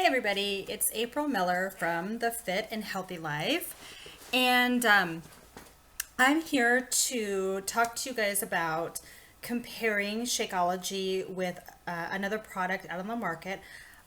Hey everybody, it's April Miller from the Fit and Healthy Life, and I'm here to talk to you guys about comparing Shakeology with another product out on the market.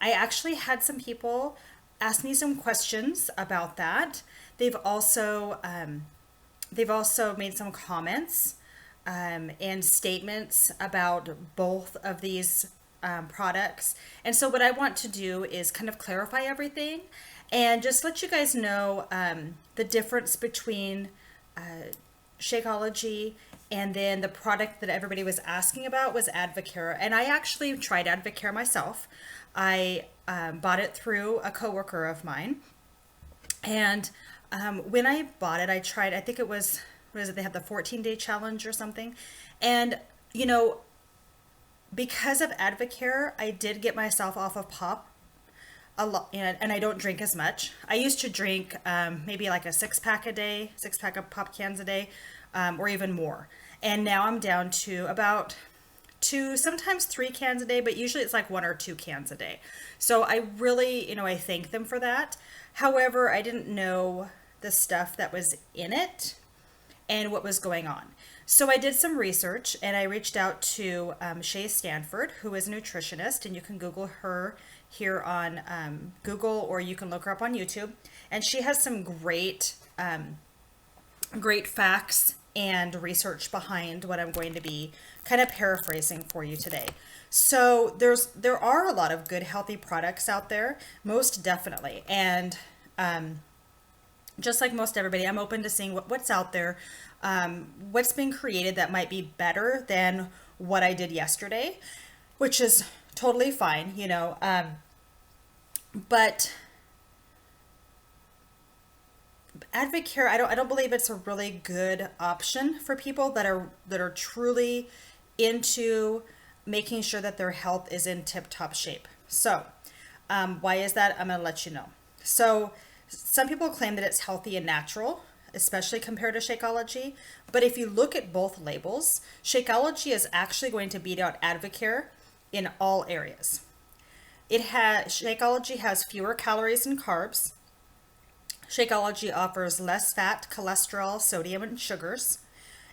I actually had some people ask me some questions about that. They've also made some comments and statements about both of these products. And so, what I want to do is kind of clarify everything and just let you guys know the difference between Shakeology and then the product that everybody was asking about was Advocare. And I actually tried Advocare myself. I bought it through a coworker of mine. And when I bought it, I tried, I think it was, what is it? They have the 14-day challenge or something. And, you know, because of Advocare, I did get myself off of pop a lot, and I don't drink as much. I used to drink maybe like a six pack of pop cans a day, or even more. And now I'm down to about two, sometimes 3 cans a day, but usually it's like 1 or 2 cans a day. So I really, I thank them for that. However, I didn't know the stuff that was in it and what was going on. So I did some research and I reached out to Shay Stanford, who is a nutritionist, and you can Google her here on Google, or you can look her up on YouTube. And she has some great facts and research behind what I'm going to be kind of paraphrasing for you today. So there are a lot of good healthy products out there, most definitely. And just like most everybody, I'm open to seeing what's out there, what's been created that might be better than what I did yesterday, which is totally fine, but Advocare, I don't believe it's a really good option for people that are truly into making sure that their health is in tip-top shape. So, why is that? I'm going to let you know. So, some people claim that it's healthy and natural, especially compared to Shakeology. But if you look at both labels, Shakeology is actually going to beat out Advocare in all areas. Shakeology has fewer calories and carbs. Shakeology offers less fat, cholesterol, sodium, and sugars.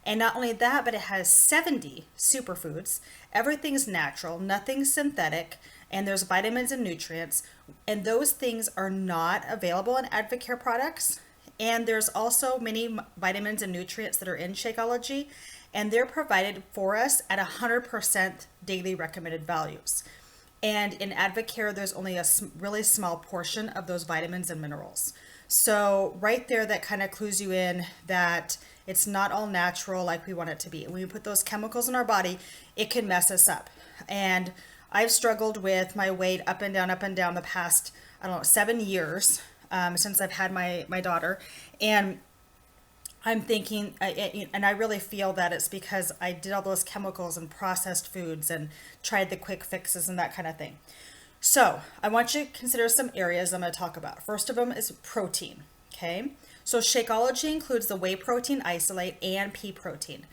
And not only that, but it has 70 superfoods. Everything's natural, nothing's synthetic, and there's vitamins and nutrients. And those things are not available in Advocare products. And there's also many vitamins and nutrients that are in Shakeology, and they're provided for us at 100% daily recommended values. And in Advocare, there's only a really small portion of those vitamins and minerals. So right there, that kind of clues you in that it's not all natural like we want it to be. When we put those chemicals in our body, it can mess us up. And I've struggled with my weight up and down the past, 7 years since I've had my daughter. And I'm thinking, and I really feel that it's because I did all those chemicals and processed foods and tried the quick fixes and that kind of thing. So I want you to consider some areas I'm going to talk about. First of them is protein. Okay. So Shakeology includes the whey protein isolate and pea protein.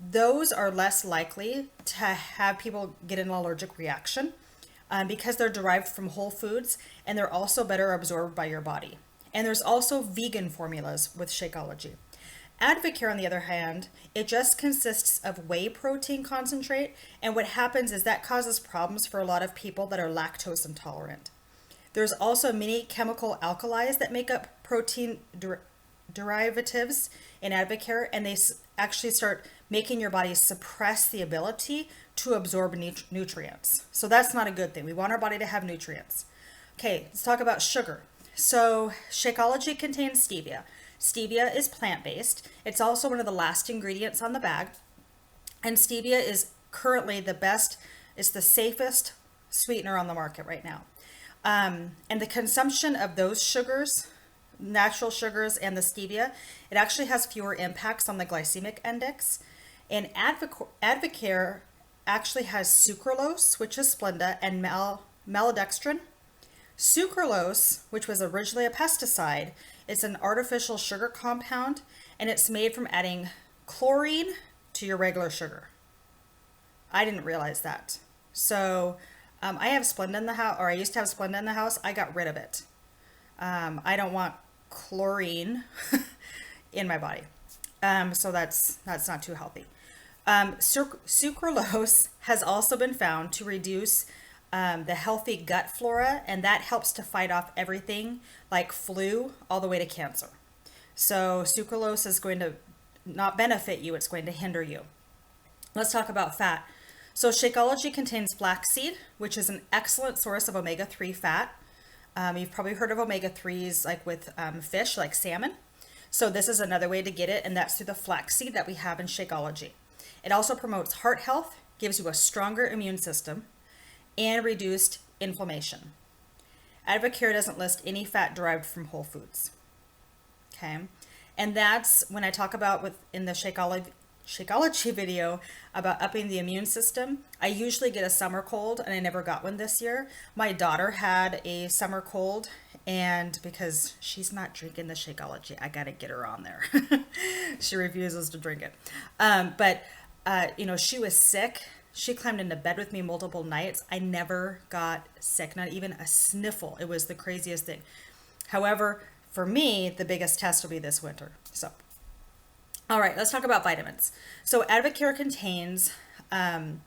Those are less likely to have people get an allergic reaction because they're derived from whole foods, and they're also better absorbed by your body. And there's also vegan formulas with Shakeology. Advocare, on the other hand, it just consists of whey protein concentrate, and what happens is that causes problems for a lot of people that are lactose intolerant. There's also many chemical alkalis that make up protein derivatives in Advocare, and they actually start making your body suppress the ability to absorb nutrients. So that's not a good thing. We want our body to have nutrients. Okay, let's talk about sugar. So Shakeology contains stevia. Stevia is plant-based. It's also one of the last ingredients on the bag. And stevia is currently it's the safest sweetener on the market right now. And the consumption of those sugars, natural sugars, and the stevia, it actually has fewer impacts on the glycemic index. And Advocare actually has sucralose, which is Splenda, and maltodextrin. Sucralose, which was originally a pesticide, is an artificial sugar compound, and it's made from adding chlorine to your regular sugar. I didn't realize that. So I have Splenda in the house, or I used to have Splenda in the house. I got rid of it. I don't want chlorine in my body. So that's not too healthy. Sucralose has also been found to reduce the healthy gut flora, and that helps to fight off everything like flu all the way to cancer. So sucralose is going to not benefit you, it's going to hinder you. Let's talk about fat. So Shakeology contains flaxseed, which is an excellent source of omega-3 fat. You've probably heard of omega-3s like with fish, like salmon. So this is another way to get it, and that's through the flaxseed that we have in Shakeology. It also promotes heart health, gives you a stronger immune system, and reduced inflammation. Advocare doesn't list any fat derived from whole foods. Okay, and that's when I talk about in the Shakeology video about upping the immune system. I usually get a summer cold, and I never got one this year. My daughter had a summer cold, and because she's not drinking the Shakeology, I gotta get her on there. She refuses to drink it. She was sick. She climbed into bed with me multiple nights. I never got sick, not even a sniffle. It was the craziest thing. However, for me, the biggest test will be this winter. So, all right, let's talk about vitamins. So Advocare contains a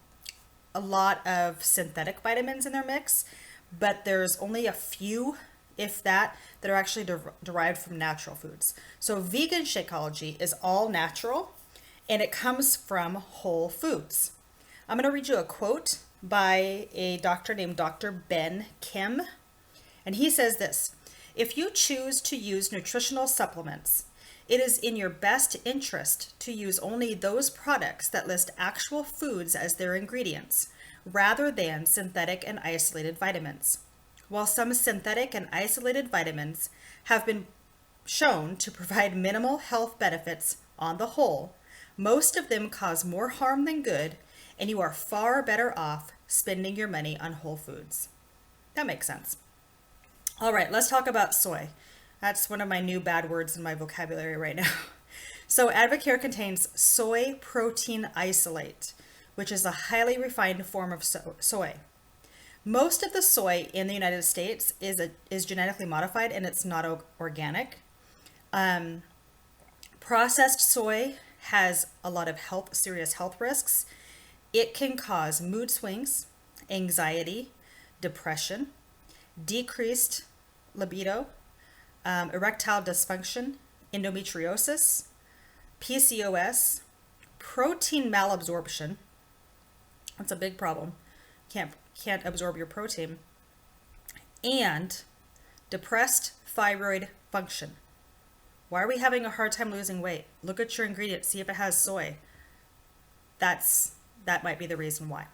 lot of synthetic vitamins in their mix, but there's only a few, if that are actually derived from natural foods. So vegan Shakeology is all natural, and it comes from whole foods. I'm going to read you a quote by a doctor named Dr. Ben Kim, and he says this: "If you choose to use nutritional supplements, it is in your best interest to use only those products that list actual foods as their ingredients, rather than synthetic and isolated vitamins. While some synthetic and isolated vitamins have been shown to provide minimal health benefits on the whole, most of them cause more harm than good, and you are far better off spending your money on whole foods." That makes sense. All right, let's talk about soy. That's one of my new bad words in my vocabulary right now. So Advocare contains soy protein isolate, which is a highly refined form of soy. Most of the soy in the United States is genetically modified, and it's not organic. Processed soy has a lot of serious health risks. It can cause mood swings, anxiety, depression, decreased libido, erectile dysfunction, endometriosis, PCOS, protein malabsorption. That's a big problem. Can't absorb your protein. And depressed thyroid function. Why are we having a hard time losing weight? Look at your ingredients, see if it has soy. That might be the reason why.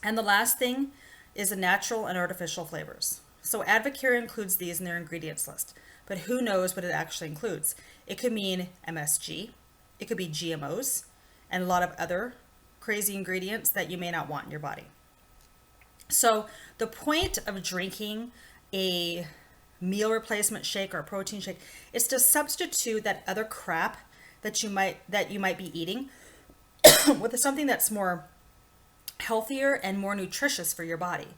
And the last thing is the natural and artificial flavors. So Advocare includes these in their ingredients list, but who knows what it actually includes? It could mean MSG, it could be GMOs, and a lot of other crazy ingredients that you may not want in your body. So the point of drinking a meal replacement shake or a protein shake is to substitute that other crap that you might be eating with something that's more healthier and more nutritious for your body.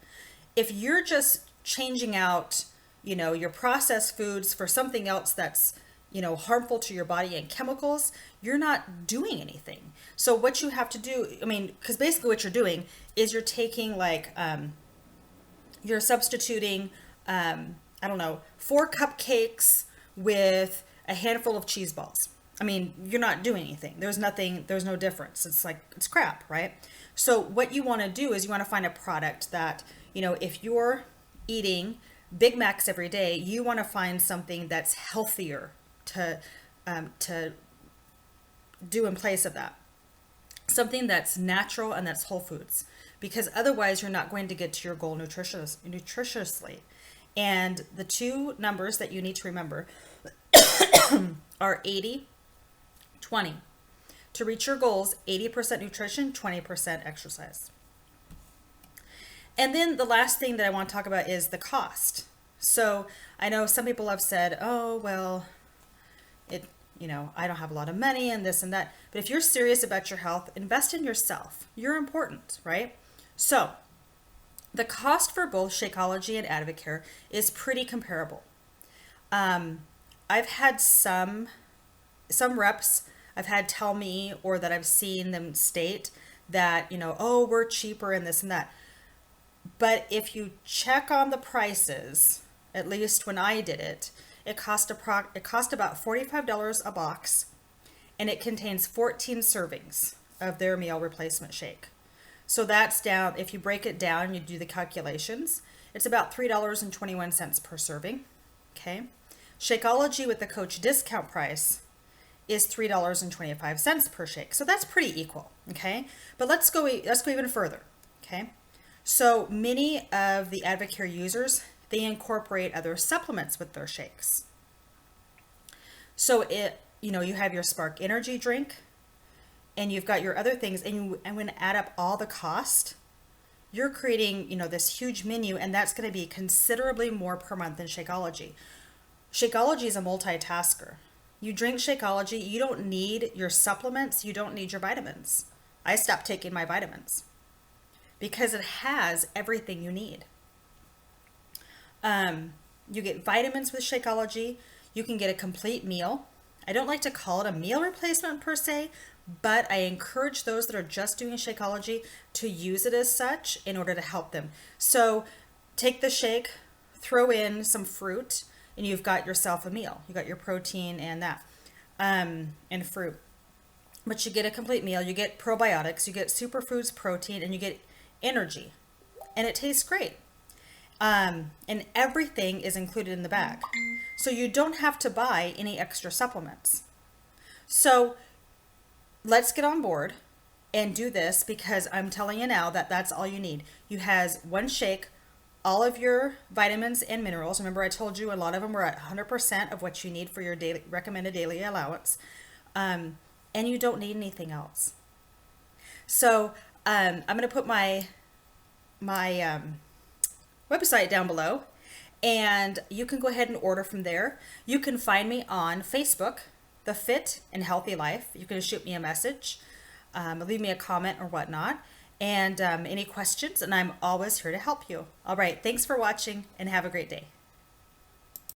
If you're just changing out, your processed foods for something else that's, harmful to your body and chemicals, you're not doing anything. So what you have to do, because basically what you're doing is you're taking you're substituting, 4 cupcakes with a handful of cheese balls. You're not doing anything. There's no difference. It's crap, right? So what you want to do is you want to find a product that, if you're eating Big Macs every day, you want to find something that's healthier to do in place of that. Something that's natural and that's whole foods, because otherwise you're not going to get to your goal nutritiously. And the two numbers that you need to remember are 80-20. To reach your goals, 80% nutrition, 20% exercise. And then the last thing that I want to talk about is the cost. So I know some people have said, oh, well, I don't have a lot of money and this and that. But if you're serious about your health, invest in yourself. You're important, right? So The cost for both Shakeology and Advocare is pretty comparable. I've had some reps I've had tell me, or that I've seen them state that, oh, we're cheaper and this and that. But if you check on the prices, at least when I did it, it cost about $45 a box, and it contains 14 servings of their meal replacement shake. So that's down, if you break it down, you do the calculations, it's about $3.21 per serving. Okay. Shakeology with the Coach discount price is $3.25 per shake. So that's pretty equal. Okay. But let's go even further. Okay. So many of the Advocare users, they incorporate other supplements with their shakes. So you have your Spark Energy drink, and you've got your other things, and when you add up all the cost, you're creating, this huge menu, and that's going to be considerably more per month than Shakeology. Shakeology is a multitasker. You drink Shakeology, you don't need your supplements, you don't need your vitamins. I stopped taking my vitamins because it has everything you need. You get vitamins with Shakeology. You can get a complete meal. I don't like to call it a meal replacement per se, but I encourage those that are just doing Shakeology to use it as such in order to help them. So take the shake, throw in some fruit, and you've got yourself a meal. You got your protein and that, and fruit. But you get a complete meal. You get probiotics, you get superfoods, protein, and you get energy. And it tastes great. And everything is included in the bag. So you don't have to buy any extra supplements. So let's get on board and do this, because I'm telling you now that that's all you need. You has one shake, all of your vitamins and minerals. Remember, I told you a lot of them were at 100% of what you need for your daily recommended daily allowance. And you don't need anything else. So I'm going to put my website down below, and you can go ahead and order from there. You can find me on Facebook, The Fit and Healthy Life. You can shoot me a message, leave me a comment or whatnot, and any questions, and I'm always here to help you. All right, thanks for watching, and have a great day.